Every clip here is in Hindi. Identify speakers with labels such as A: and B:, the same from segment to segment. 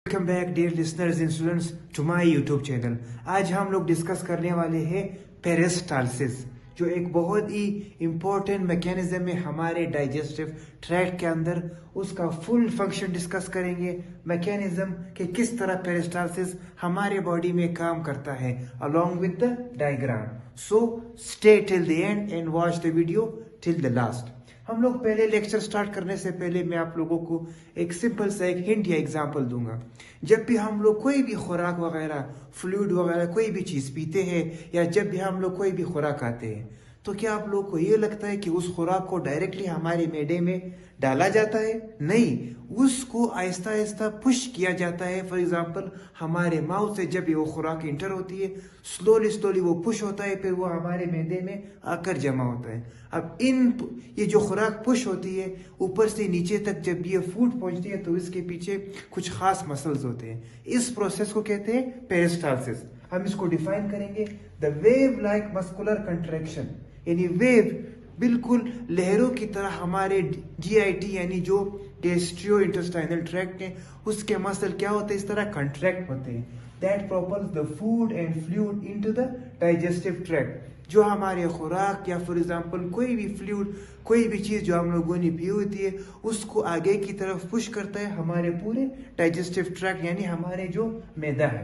A: Welcome back dear listeners and students to my YouTube channel. आज हम लोग डिस्कस करने वाले हैं पेरिस्टाल्सिस, जो एक बहुत ही इम्पोर्टेंट मैकेनिज्म है हमारे डाइजेस्टिव ट्रैक्ट के अंदर। उसका फुल फंक्शन डिस्कस करेंगे, मैकेनिज्म कि किस तरह पेरिस्टाल्सिस हमारे बॉडी में काम करता है along with the diagram. So stay till the end and watch the video till the last. हम लोग पहले लेक्चर स्टार्ट करने से पहले मैं आप लोगों को एक सिंपल सा एक हिंट या एग्जांपल दूंगा। जब भी हम लोग कोई भी खुराक वगैरह, फ्लूइड वगैरह कोई भी चीज़ पीते हैं या जब भी हम लोग कोई भी खुराक खाते हैं, तो क्या आप लोग को ये लगता है कि उस खुराक को डायरेक्टली हमारे मैदे में डाला जाता है? नहीं, उसको आहिस्ता आहिस्ता पुश किया जाता है। फॉर एग्जाम्पल, हमारे माउथ से जब वो खुराक इंटर होती है, स्लोली स्लोली वो पुश होता है, फिर वो हमारे मैदे में आकर जमा होता है। अब ये जो खुराक पुश होती है ऊपर से नीचे तक, जब ये फूड पहुंचती है तो इसके पीछे कुछ खास मसल्स होते हैं। इस प्रोसेस को कहते हैं पेरिस्टाल्सिस। हम इसको डिफाइन करेंगे, the wave like muscular contraction, यानी वेव बिल्कुल लहरों की तरह हमारे जीआईटी यानी जो गैस्ट्रो इंटेस्टाइनल ट्रैक्ट है उसके मसल क्या होते हैं, इस तरह कंट्रैक्ट होते हैं। That propels the food and fluid into the digestive tract. जो हमारे खुराक या फॉर एग्जांपल कोई भी फ्लूइड, कोई भी चीज़ जो हम लोगों ने पी होती है उसको आगे की तरफ पुश करता है हमारे पूरे डाइजेस्टिव ट्रैक्ट यानी हमारे जो मैदा है।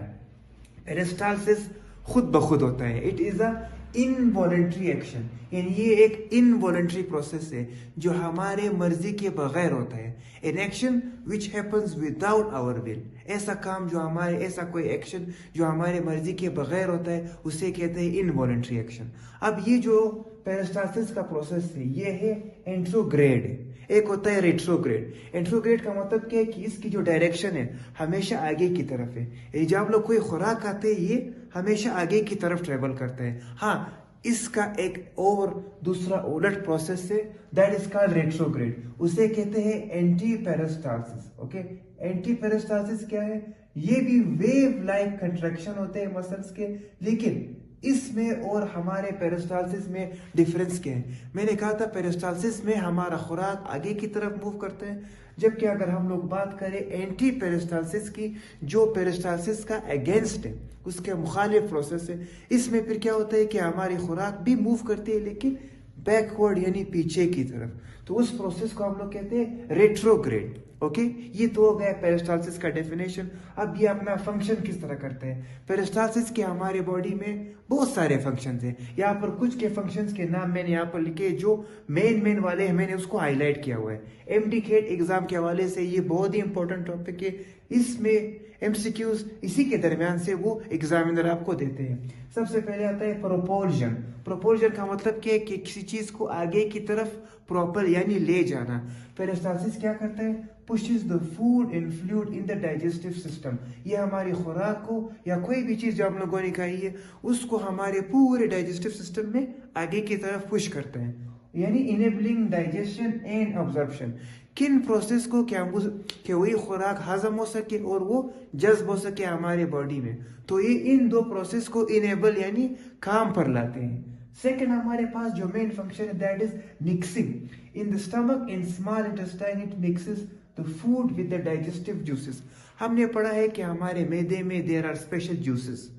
A: पेरिस्टाल्सिस खुद ब खुद होता है, it is a involuntary action, यानी ये एक इनवॉलेंट्री प्रोसेस है जो हमारे मर्जी के बगैर होता है। An action which happens without our will, ऐसा काम जो हमारे, ऐसा कोई एक्शन जो हमारे मर्जी के बगैर होता है उसे कहते हैं इनवॉलेंट्री एक्शन। अब ये जो पेरिस्टाल्सिस का प्रोसेस है ये है एंट्रोग्रेड, एक होता है रेट्रोग्रेड। एंट्रोग्रेड का मतलब क्या है कि इसकी जो डायरेक्शन है हमेशा आगे की तरफ है, यानी जब आप लोग कोई खुराक खाते हैं ये हमेशा आगे की तरफ ट्रेवल करता है। हाँ, इसका एक और दूसरा उलट प्रोसेस है, दैट इज कॉल्ड रेट्रोग्रेड, उसे कहते हैं anti peristalsis. Okay, anti peristalsis क्या है? ये भी वेव लाइक कंट्रैक्शन होते हैं मसल्स के, लेकिन इसमें और हमारे पेरिस्टाल्सिस में डिफरेंस क्या है? मैंने कहा था पेरिस्टाल्सिस में हमारा खुराक आगे की तरफ मूव करते हैं, जबकि अगर हम लोग बात करें एंटी पेरिस्टाल्सिस की, जो पेरिस्टाल्सिस का अगेंस्ट है, उसके मुखालिफ प्रोसेस है, इसमें फिर क्या होता है कि हमारी खुराक भी मूव करती है लेकिन बैकवर्ड यानी पीछे की तरफ। तो उस प्रोसेस को हम लोग कहते हैं रेट्रोग्रेड। ओके, ये तो हो गया पेरिस्टाल्सिस का डेफिनेशन। अब ये अपना फंक्शन किस तरह करते हैं? पेरिस्टाल्सिस के हमारे बॉडी में बहुत सारे फंक्शंस हैं। यहाँ पर कुछ के फंक्शंस के नाम मैंने यहाँ पर लिखे, जो मेन वाले हैं मैंने उसको हाईलाइट किया हुआ है। एमडी-कैट एग्जाम के हवाले से ये बहुत ही इंपॉर्टेंट टॉपिक है, इसमें एमसीक्यूज इसी के दरमियान से वो एग्जामिनर आपको देते हैं। सबसे पहले आता है प्रोपोल्जन। प्रोपोल्जन का मतलब क्या है कि किसी चीज को आगे की तरफ प्रोपल यानी ले जाना। पेरिस्टाल्सिस क्या करता है? Pushes the food and fluid in the digestive system. ये हमारी खुराक को या कोई भी चीज जो हम लोगों ने खाई है उसको हमारे पूरे डाइजेस्टिव सिस्टम में आगे की तरफ पुश करता है, यानी इनेबलिंग डाइजेशन एंड अब्जॉर्प्शन। किन प्रोसेस को क्या वही खुराक हजम हो सके और वो जज्ब हो सके हमारे बॉडी में, तो ये इन दो प्रोसेस को इनेबल यानी काम पर लाते हैं। सेकंड, हमारे पास जो मेन फंक्शन है that is mixing. In the stomach in small intestine it mixes the food with the digestive juices. हमने पढ़ा है कि हमारे मैदे में देयर आर स्पेशल जूसेस,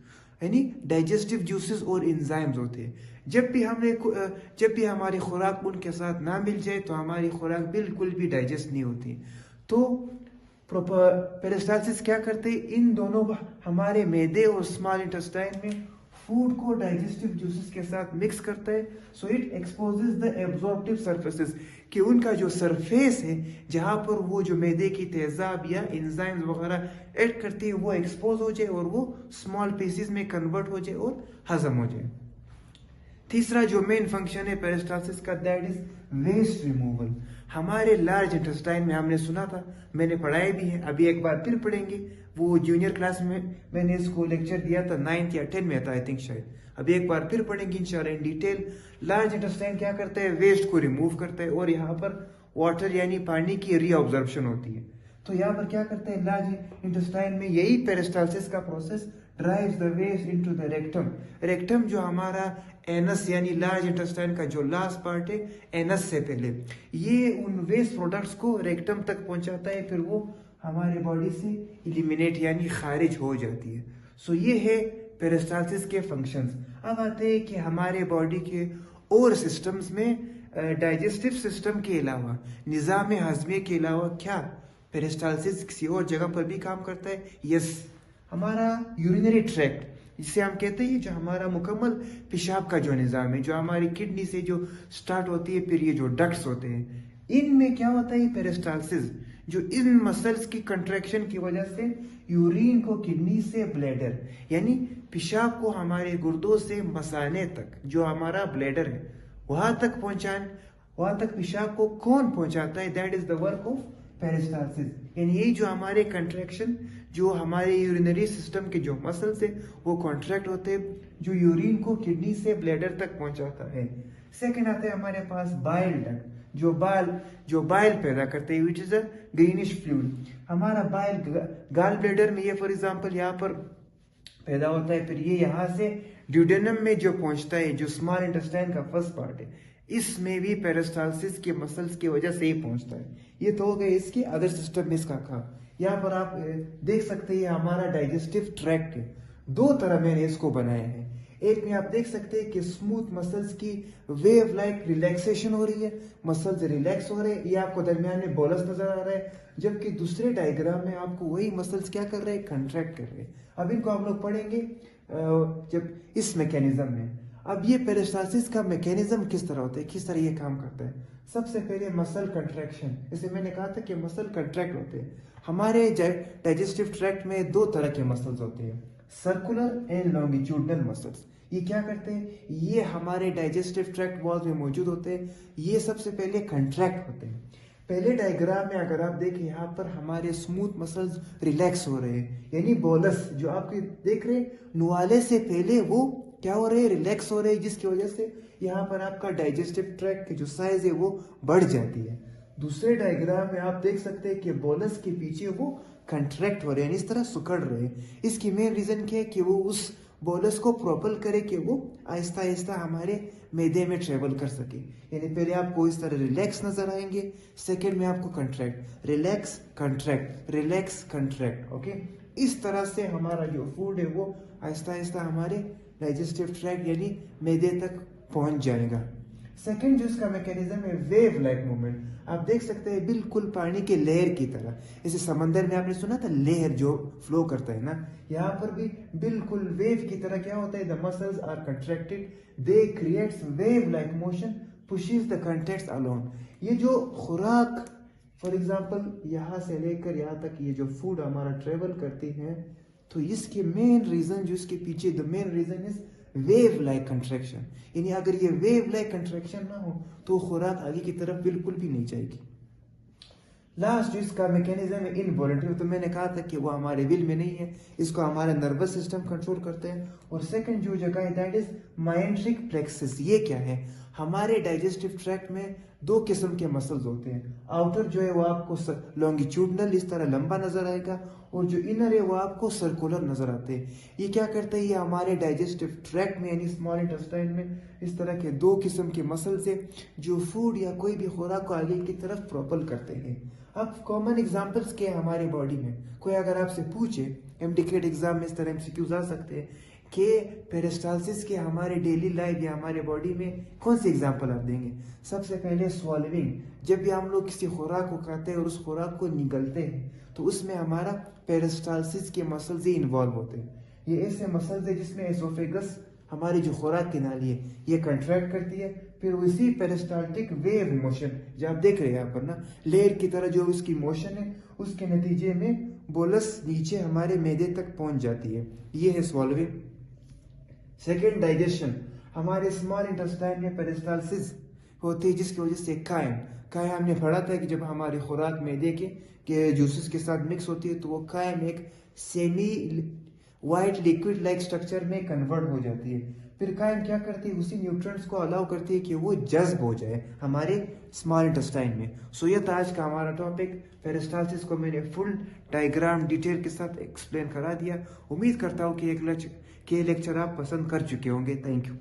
A: यानी डाइजेस्टिव जूसेस और एंजाइम्स होते हैं। जब भी हमारी खुराक उनके साथ ना मिल जाए तो हमारी खुराक बिल्कुल भी डाइजेस्ट नहीं होती। तो पेरिस्टाल्सिस क्या करते हैं? इन दोनों हमारे मैदे और स्मॉल इंटेस्टाइन में फूड को डाइजेस्टिव जूसेस के साथ मिक्स करता है। So it exposes the absorptive surfaces, कि उनका जो सरफेस है जहां पर वो जो मैदे की तेजाब या एंजाइम्स वगैरह ऐड करती है वो एक्सपोज हो जाए और वो स्मॉल पीसेस में कन्वर्ट हो जाए और हजम हो जाए। तीसरा जो मेन फंक्शन है पेरिस्टाल्सिस का दैट इज वेस्ट रिमूवल। हमारे लार्ज इंटेस्टाइन में हमने सुना था, मैंने पढ़ाया भी है, अभी एक बार फिर पढ़ेंगे। वो जूनियर क्लास में मैंने इसको लेक्चर दिया था, 9th या 10th में था आई थिंक शायद। अभी एक बार फिर पढ़ेंगे इंशाल्लाह इन डिटेल। लार्ज इंटेस्टाइन क्या करता है? वेस्ट को रिमूव करता है और यहाँ पर वाटर यानी पानी की रीअब्जॉर्प्शन होती है। तो यहाँ पर क्या करते हैं? लार्ज इंटेस्टाइन में यही पेरिस्टाल्सिस का process drives the waste into the rectum. Rectum जो हमारा एनस यानी लार्ज इंटेस्टाइन का जो लास्ट पार्ट है एनस से पहले, ये उन वेस्ट प्रोडक्ट्स को रेक्टम तक पहुंचाता है, फिर वो हमारे बॉडी से इलिमिनेट यानी खारिज हो जाती है। सो ये है पेरिस्टालसिस के फंक्शंस। अब आते हैं कि हमारे बॉडी के और सिस्टम्स में डाइजेस्टिव सिस्टम के अलावा, निज़ाम हाज़मे के अलावा क्या पेरिस्टालसिस किसी और जगह पर भी काम करता है? यस, हमारा यूरिनरी ट्रैक्ट, जिसे हम कहते हैं जो हमारा मुकम्मल पेशाब का जो निज़ाम है, जो हमारी किडनी से जो स्टार्ट होती है, फिर ये जो डक्ट्स होते हैं, इनमें क्या होता है पेरिस्टालसिस, जो इन मसल्स की कंट्रैक्शन की वजह से यूरिन को किडनी से ब्लैडर यानी पेशाब को हमारे गुर्दों से मसाने तक, जो हमारा ब्लैडर है वहां तक पेशाब को कौन पहुंचाता है? That is the work of peristalsis. यानी यही जो हमारे कंट्रैक्शन, जो हमारे यूरिनरी सिस्टम के जो मसल्स है वो कॉन्ट्रैक्ट होते हैं, जो यूरिन को किडनी से ब्लैडर तक पहुंचाता है। सेकेंड आता है हमारे पास बाइल डक्ट, जो बाइल पैदा करते हैं, which is a greenish fluid. हमारा बाइल गाल ब्लैडर में ये फॉर एग्जांपल यहाँ पर पैदा होता है, फिर ये यहाँ से ड्यूडेनम में जो पहुंचता है, जो स्मॉल इंटेस्टाइन का फर्स्ट पार्ट है, इसमें भी पेरिस्टालसिस के मसल्स की वजह से ही पहुंचता है। ये तो हो गए इसके अदर सिस्टम में इसका काम। यहाँ पर आप देख सकते हैं हमारा डाइजेस्टिव ट्रैक्ट है, दो तरह मैंने इसको बनाया है। एक में आप देख सकते हैं कि स्मूथ मसल्स की वेव लाइक रिलैक्सेशन हो रही है, मसल्स रिलैक्स हो रहे हैं, ये आपको दरमियान में बोलस नजर आ रहा है, जबकि दूसरे डायग्राम में आपको वही मसल्स क्या कर रहे हैं, कंट्रैक्ट कर रहे हैं। अब इनको हम लोग पढ़ेंगे जब इस मैकेनिज्म में। अब ये पेरिस्टालसिस का मैकेनिज्म किस तरह होता है, किस तरह ये काम करता है। सबसे पहले मसल कंट्रैक्शन, जैसे मैंने कहा था कि मसल कंट्रैक्ट होते हैं। हमारे डाइजेस्टिव ट्रैक्ट में दो तरह के मसल्स होते हैं, सर्कुलर एंड लॉन्गिट्यूडनल मसल्स। ये क्या करते हैं, ये हमारे डाइजेस्टिव ट्रैक्ट वॉल में मौजूद होते हैं। ये सबसे पहले कंट्रैक्ट होते हैं। पहले डायग्राम में अगर आप देखें, यहाँ पर हमारे स्मूथ मसल्स रिलैक्स हो रहे हैं, यानी बोलस जो आप देख रहे हैं नुआले से पहले वो क्या हो रहे हैं, रिलैक्स हो रहे हैं, जिसकी वजह से यहाँ पर आपका डाइजेस्टिव ट्रैक्ट की जो साइज है वो बढ़ जाती है। दूसरे डायग्राम में आप देख सकते हैं कि बोलस के पीछे वो कंट्रैक्ट हो रहे हैं, इस तरह सुकड़ रहे हैं। इसकी मेन रीजन क्या है कि वो उस बोलस को प्रोपल करे कि वो आहिस्ता आहिस्ता हमारे मैदे में ट्रेवल कर सके। यानी पहले आपको इस तरह रिलैक्स नजर आएंगे, सेकंड में आपको contract, relax contract, relax contract. Okay, इस तरह से हमारा जो फूड है वो आहिस्ता आहिस्ता हमारे डाइजेस्टिव ट्रैक्ट यानी मैदे तक पहुंच जाएगा। सेकंड जो इसका मैकेनिज्म है, वेव लाइक मूवमेंट। आप देख सकते हैं बिल्कुल पानी के लहर की तरह, जैसे समंदर में आपने सुना था लहर जो फ्लो करता है ना, यहाँ पर भी बिल्कुल वेव की तरह क्या होता है, the muscles are contracted, they creates wave like motion, pushes the contents alone. ये जो खुराक फॉर एग्जांपल यहाँ से लेकर यहाँ तक ये जो फूड हमारा ट्रेवल करती है, तो इसके मेन रीजन जो इसके पीछे the main reason is wave like contraction. यानी अगर ये वेव लाइक कंट्रैक्शन ना हो तो खुराक आगे की तरफ बिल्कुल भी नहीं जाएगी। लास्ट जो इसका मैकेनिज्म है इनवॉलंटरी, तो मैंने कहा था कि वो हमारे विल में नहीं है, इसको हमारा नर्वस सिस्टम कंट्रोल करते हैं। और सेकंड जो जगह है दैट इज माइंट्रिक प्लेक्सस। ये क्या है, हमारे डाइजेस्टिव ट्रैक्ट में दो किस्म के मसल्स होते हैं। आउटर जो है वो आपको लॉन्गिट्यूडनल इस तरह लंबा नजर आएगा, और जो इनर है वो आपको सर्कुलर नजर आते हैं। ये क्या करते हैं, ये हमारे डाइजेस्टिव ट्रैक्ट में यानी स्मॉल इंटेस्टाइन में इस तरह के दो किस्म के मसल्स है जो फूड या कोई भी खुराक को आगे की तरफ प्रोपल करते हैं। अब कॉमन एग्जांपल्स क्या है हमारे बॉडी में, कोई अगर आपसे पूछे, एमडीकेट एग्जाम में इस तरह एमसीक्यूज आ सकते हैं कि पेरिस्टालसिस के हमारे डेली लाइफ या हमारे बॉडी में कौन सी एग्जांपल आप देंगे। सबसे पहले स्वॉलविंग, जब भी हम लोग किसी खुराक को खाते हैं और उस खुराक को निगलते हैं तो उसमें हमारा पेरिस्टालसिस के मसल्स ही इन्वॉल्व होते हैं। ये ऐसे मसल्स है जिसमें एसोफेगस हमारी जो खुराक की नाली है ये कंट्रैक्ट करती है, फिर उसी पेरिस्टाल्टिक वेव मोशन जो आप देख रहे हैं यहाँ पर ना, लेयर की तरह जो उसकी मोशन है, उसके नतीजे में बोलस नीचे हमारे मैदे तक पहुंच जाती है। ये है स्वॉलविंग। सेकेंड डाइजेशन, हमारे स्मॉल इंटेस्टाइन में पेरिस्टालसिस होती है जिसकी वजह से कायम हमने पढ़ा था कि जब हमारी खुराक मैदे के जूसेस के साथ मिक्स होती है तो वो कायम एक semi white liquid like structure में कन्वर्ट हो जाती है। फिर कायम क्या करती है, उसी न्यूट्रिएंट्स को अलाउ करती है कि वो जज्ब हो जाए हमारे स्मॉल इंटेस्टाइन में। सो ये था आज का हमारा टॉपिक। पेरिस्टालसिस को मैंने फुल डायग्राम डिटेल के साथ एक्सप्लेन करा दिया। उम्मीद करता हूँ कि ये लेक्चर आप पसंद कर चुके होंगे। Thank you.